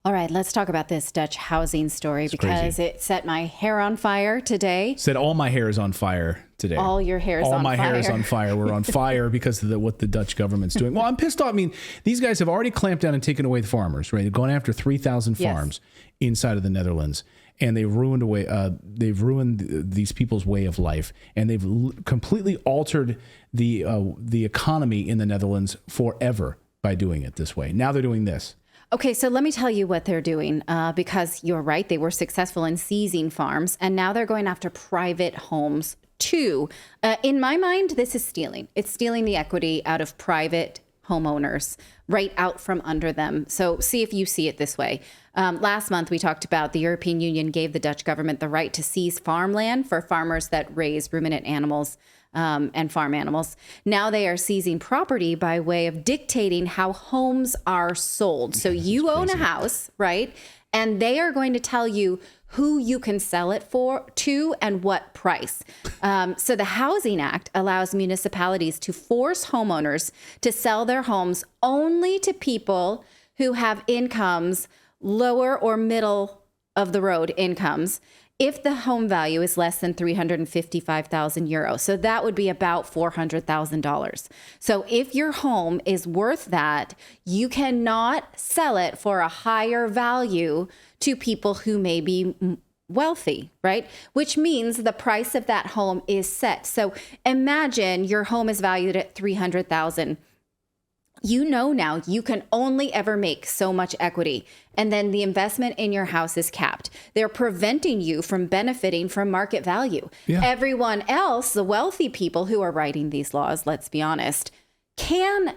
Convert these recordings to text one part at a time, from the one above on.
All right, let's talk about this Dutch housing story because crazy. it set my hair on fire today. Said all my hair is on fire today. All your hair is on fire. All my hair is on fire. We're on fire because of what the Dutch government's doing. Well, I'm pissed off. I mean, these guys have already clamped down and taken away the farmers, right? They're going after 3,000 farms inside of the Netherlands. And they've ruined these people's way of life, and they've completely altered the economy in the Netherlands forever by doing it this way. Now they're doing this. Okay, so let me tell you what they're doing, because you're right. They were successful in seizing farms, and now they're going after private homes too. In my mind, this is stealing. It's stealing the equity out of private homeowners right out from under them. So see if you see it this way. Last month, we talked about the European Union gave the Dutch government the right to seize farmland for farmers that raise ruminant animals and farm animals. Now they are seizing property by way of dictating how homes are sold. So you own a house, right? And they are going to tell you who you can sell it to and what price. So the Housing Act allows municipalities to force homeowners to sell their homes only to people who have incomes lower or middle of the road incomes if the home value is less than 355,000 euros. So that would be about $400,000. So if your home is worth that, you cannot sell it for a higher value to people who may be wealthy, right? Which means the price of that home is set. So imagine your home is valued at 300,000. You know now you can only ever make so much equity, and then the investment in your house is capped. They're preventing you from benefiting from market value. Yeah. Everyone else, the wealthy people who are writing these laws, let's be honest, can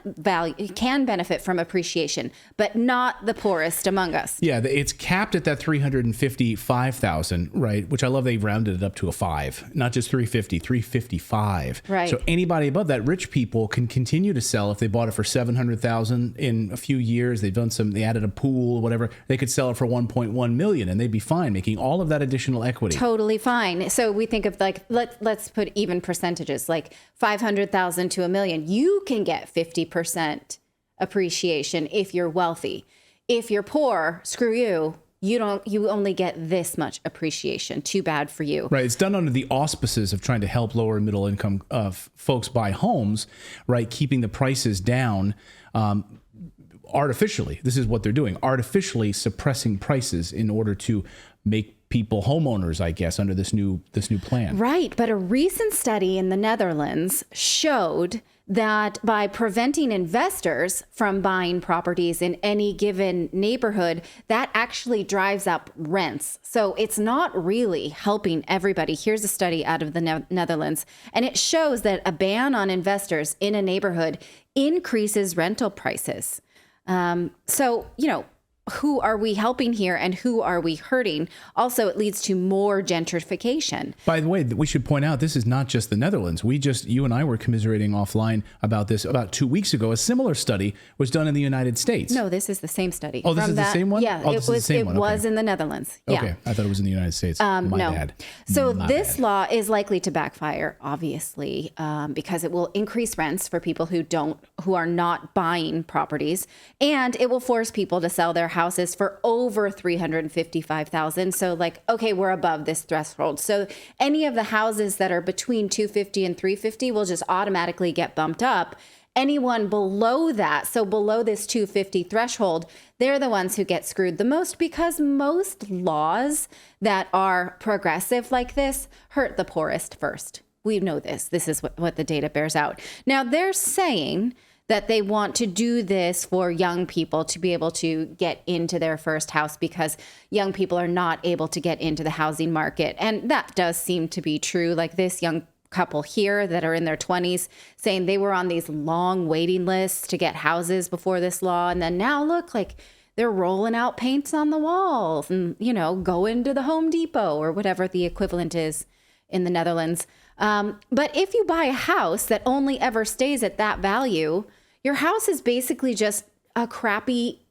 benefit from appreciation, but not the poorest among us. Yeah, it's capped at that 355,000, right? Which I love. They rounded it up to a 5, not just 350, 355. Right. So anybody above that, rich people can continue to sell if they bought it for 700,000 in a few years. They added a pool, whatever. They could sell it for 1.1 million, and they'd be fine, making all of that additional equity. Totally fine. So we think of let's put even percentages, like 500,000 to $1 million. You can get 50% appreciation if you're wealthy. If you're poor, screw you. You only get this much appreciation. Too bad for you. Right. It's done under the auspices of trying to help lower and middle income folks buy homes, right? Keeping the prices down artificially. This is what they're doing. Artificially suppressing prices in order to make people homeowners, I guess, under this new plan. Right. But a recent study in the Netherlands showed that by preventing investors from buying properties in any given neighborhood, that actually drives up rents. So it's not really helping everybody. Here's a study out of the Netherlands, and it shows that a ban on investors in a neighborhood increases rental prices. So, who are we helping here and who are we hurting? Also, it leads to more gentrification. By the way, we should point out, this is not just the Netherlands. You and I were commiserating offline about this about 2 weeks ago. A similar study was done in the United States. No, this is the same study. Oh, this is the same one? Yeah, it was in the Netherlands. Yeah. Okay, I thought it was in the United States. My bad. So this law is likely to backfire, obviously, because it will increase rents for people who are not buying properties, and it will force people to sell their houses for over 355,000. So okay, we're above this threshold. So any of the houses that are between 250 and 350 will just automatically get bumped up. Anyone below that, so below this 250 threshold, they're the ones who get screwed the most, because most laws that are progressive like this hurt the poorest first. We know this. This is what the data bears out. Now, they're saying that they want to do this for young people to be able to get into their first house, because young people are not able to get into the housing market. And that does seem to be true. Like this young couple here that are in their 20s saying they were on these long waiting lists to get houses before this law. And then now look, like they're rolling out paints on the walls and, go into the Home Depot or whatever the equivalent is in the Netherlands. But if you buy a house that only ever stays at that value, your house is basically just a crappy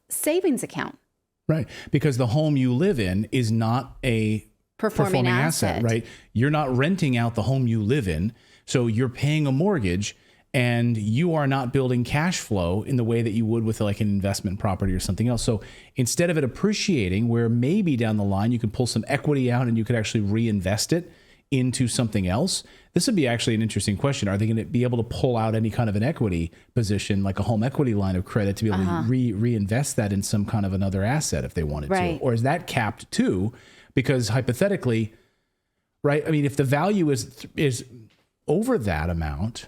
savings account. Right. Because the home you live in is not a performing asset, right? You're not renting out the home you live in. So you're paying a mortgage, and you are not building cash flow in the way that you would with like an investment property or something else. So instead of it appreciating, where maybe down the line you could pull some equity out and you could actually reinvest it into something else, this would be actually an interesting question. Are they going to be able to pull out any kind of an equity position, like a home equity line of credit, to be able to reinvest that in some kind of another asset if they wanted to? Or is that capped too? Because hypothetically, right? I mean, if the value is over that amount,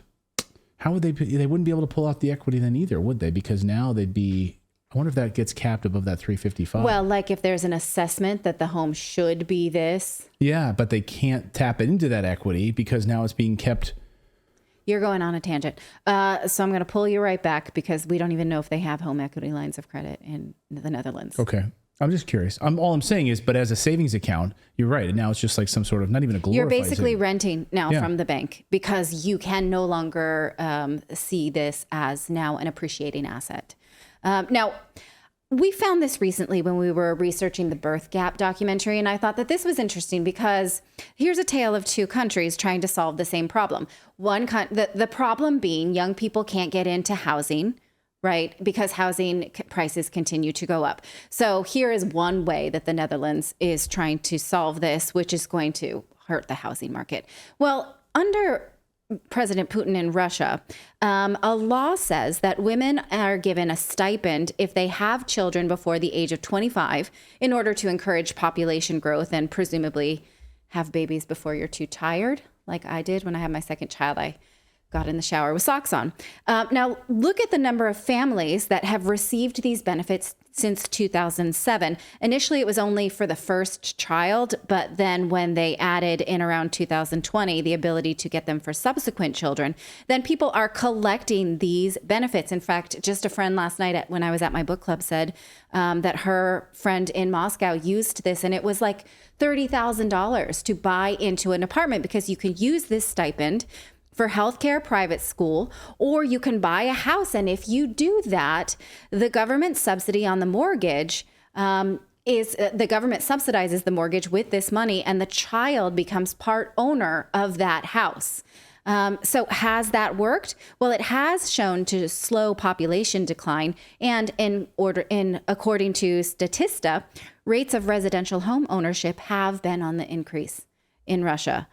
how would they wouldn't be able to pull out the equity then either, would they? Because now they'd be, I wonder if that gets capped above that 355. Well, like if there's an assessment that the home should be this. Yeah, but they can't tap into that equity because now it's being kept. You're going on a tangent. So I'm going to pull you right back because we don't even know if they have home equity lines of credit in the Netherlands. Okay. I'm just curious. All I'm saying is, but as a savings account, you're right. And now it's just like some sort of, not even a glorified. You're basically renting now from the bank because you can no longer see this as now an appreciating asset. Now, we found this recently when we were researching the Birth Gap documentary, and I thought that this was interesting because here's a tale of two countries trying to solve the same problem. The problem being young people can't get into housing, right? Because housing prices continue to go up. So here is one way that the Netherlands is trying to solve this, which is going to hurt the housing market. Well, under President Putin in Russia, a law says that women are given a stipend if they have children before the age of 25 in order to encourage population growth and presumably have babies before you're too tired, like I did when I had my second child. I got in the shower with socks on. Now, look at the number of families that have received these benefits since 2007. Initially, it was only for the first child, but then when they added in around 2020 the ability to get them for subsequent children, then people are collecting these benefits. In fact, just a friend last night when I was at my book club said that her friend in Moscow used this, and it was like $30,000 to buy into an apartment because you can use this stipend for healthcare, private school, or you can buy a house. And if you do that, the government subsidy on the mortgage is the government subsidizes the mortgage with this money, and the child becomes part owner of that house. So has that worked? Well, it has shown to slow population decline, and according to Statista, rates of residential home ownership have been on the increase in Russia.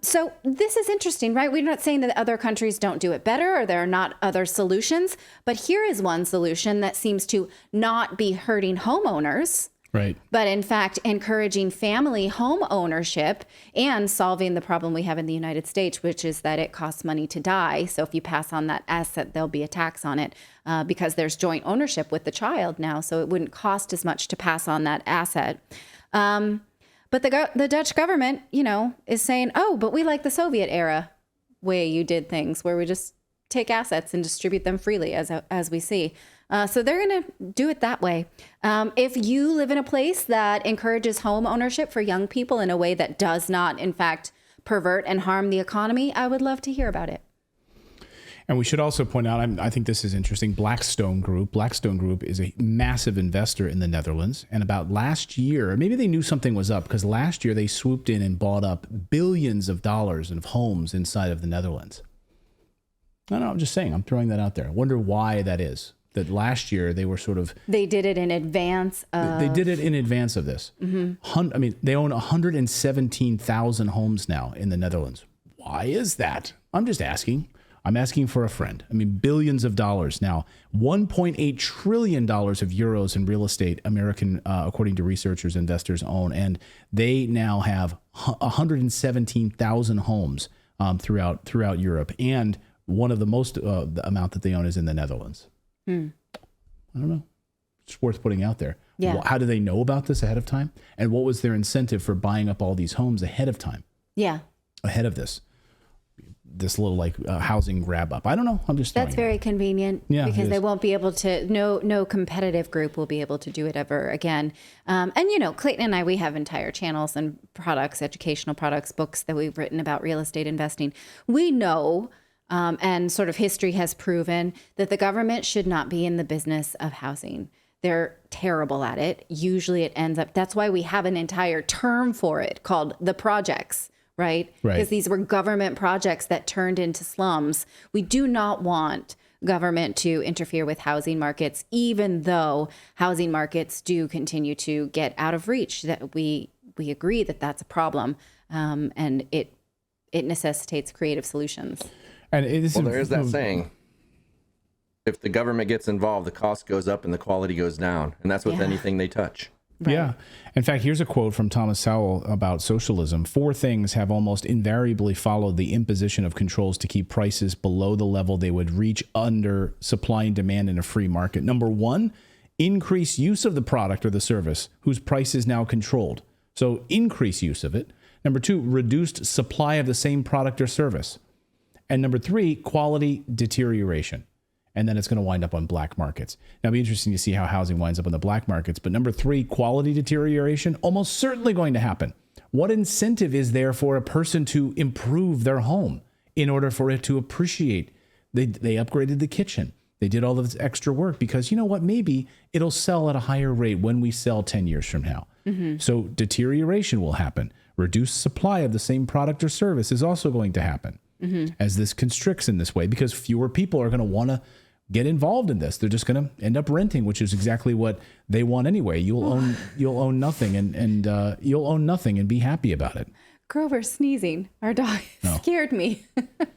So this is interesting, right? We're not saying that other countries don't do it better or there are not other solutions, but here is one solution that seems to not be hurting homeowners, right? But in fact, encouraging family home ownership and solving the problem we have in the United States, which is that it costs money to die. So if you pass on that asset, there'll be a tax on it because there's joint ownership with the child now. So it wouldn't cost as much to pass on that asset. But the Dutch government, is saying, oh, but we like the Soviet era way you did things, where we just take assets and distribute them freely, as we see. So they're going to do it that way. If you live in a place that encourages home ownership for young people in a way that does not, in fact, pervert and harm the economy, I would love to hear about it. And we should also point out, I think this is interesting, Blackstone Group. Blackstone Group is a massive investor in the Netherlands. And about last year, maybe they knew something was up because last year they swooped in and bought up billions of dollars of homes inside of the Netherlands. No, I'm just saying, I'm throwing that out there. I wonder why that is. That last year they were sort of... They did it in advance of... They did it in advance of this. Mm-hmm. They own 117,000 homes now in the Netherlands. Why is that? I'm just asking. I'm asking for a friend. Billions of dollars now. $1.8 trillion of euros in real estate, American, according to researchers, investors own. And they now have 117,000 homes throughout Europe. And one of the most the amount that they own is in the Netherlands. I don't know. It's worth putting out there. Yeah. How do they know about this ahead of time? And what was their incentive for buying up all these homes ahead of time? Yeah. Ahead of this little housing grab up. I don't know. I'm just That's very convenient because they won't be able to, no competitive group will be able to do it ever again. And Clayton and I, we have entire channels and products, educational products, books that we've written about real estate investing. We know, and sort of history has proven that the government should not be in the business of housing. They're terrible at it. Usually it ends up, that's why we have an entire term for it called the projects, right? Right. Because these were government projects that turned into slums. We do not want government to interfere with housing markets, even though housing markets do continue to get out of reach. That we agree that that's a problem, and it necessitates creative solutions. And there is that saying: if the government gets involved, the cost goes up and the quality goes down, and that's with anything they touch. Right. Yeah. In fact, here's a quote from Thomas Sowell about socialism. 4 things have almost invariably followed the imposition of controls to keep prices below the level they would reach under supply and demand in a free market. Number 1, increase use of the product or the service whose price is now controlled. So increase use of it. Number 2, reduced supply of the same product or service. And number 3, quality deterioration. And then it's going to wind up on black markets. Now, it'll be interesting to see how housing winds up on the black markets. But number 3, quality deterioration, almost certainly going to happen. What incentive is there for a person to improve their home in order for it to appreciate? They upgraded the kitchen. They did all of this extra work because, you know what, maybe it'll sell at a higher rate when we sell 10 years from now. So deterioration will happen. Reduced supply of the same product or service is also going to happen. As this constricts in this way, because fewer people are going to want to get involved in this. They're just going to end up renting, which is exactly what they want anyway. You'll own nothing, and you'll own nothing and be happy about it. Grover sneezing. Our dog scared me.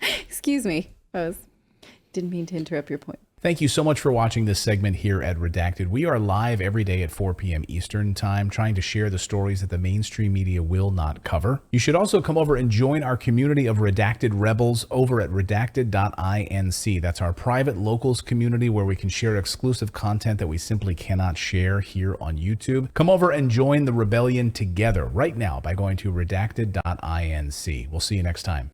Excuse me. Didn't mean to interrupt your point. Thank you so much for watching this segment here at Redacted. We are live every day at 4 p.m. Eastern Time, trying to share the stories that the mainstream media will not cover. You should also come over and join our community of Redacted Rebels over at redacted.inc. That's our private locals community where we can share exclusive content that we simply cannot share here on YouTube. Come over and join the rebellion together right now by going to redacted.inc. We'll see you next time.